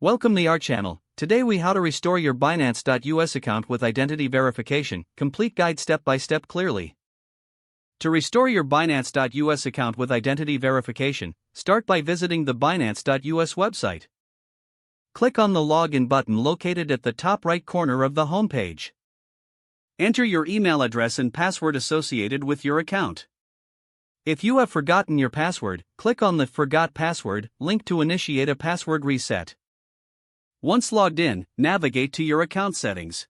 Welcome to our channel. Today we how to restore your Binance.us account with identity verification, complete guide step by step clearly. To restore your Binance.us account with identity verification, start by visiting the Binance.us website. Click on the login button located at the top right corner of the homepage. Enter your email address and password associated with your account. If you have forgotten your password, click on the Forgot Password link to initiate a password reset. Once logged in, navigate to your account settings.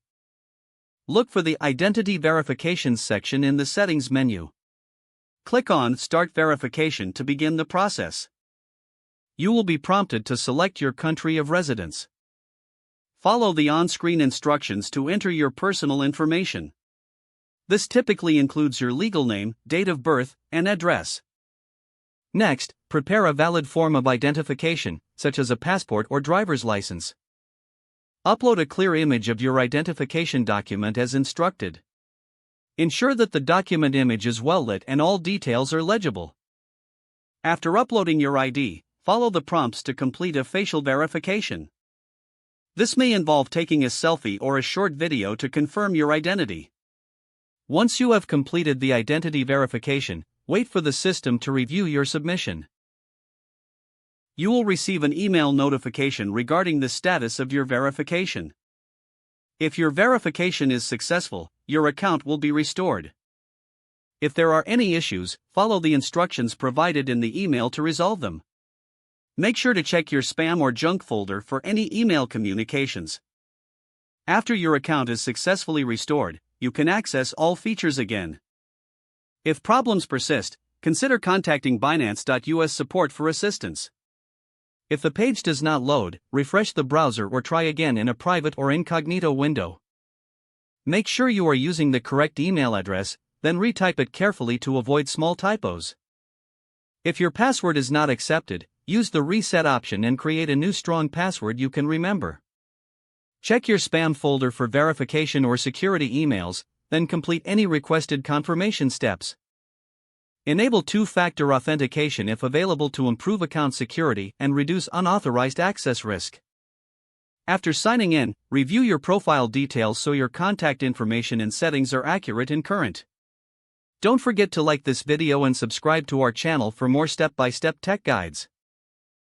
Look for the Identity Verifications section in the Settings menu. Click on Start Verification to begin the process. You will be prompted to select your country of residence. Follow the on-screen instructions to enter your personal information. This typically includes your legal name, date of birth, and address. Next, prepare a valid form of identification, such as a passport or driver's license. Upload a clear image of your identification document as instructed. Ensure that the document image is well lit and all details are legible. After uploading your ID, follow the prompts to complete a facial verification. This may involve taking a selfie or a short video to confirm your identity. Once you have completed the identity verification, wait for the system to review your submission. You will receive an email notification regarding the status of your verification. If your verification is successful, your account will be restored. If there are any issues, follow the instructions provided in the email to resolve them. Make sure to check your spam or junk folder for any email communications. After your account is successfully restored, you can access all features again. If problems persist, consider contacting Binance.us support for assistance. If the page does not load, refresh the browser or try again in a private or incognito window. Make sure you are using the correct email address, then retype it carefully to avoid small typos. If your password is not accepted, use the reset option and create a new strong password you can remember. Check your spam folder for verification or security emails, then complete any requested confirmation steps. Enable two-factor authentication if available to improve account security and reduce unauthorized access risk. After signing in, review your profile details so your contact information and settings are accurate and current. Don't forget to like this video and subscribe to our channel for more step-by-step tech guides.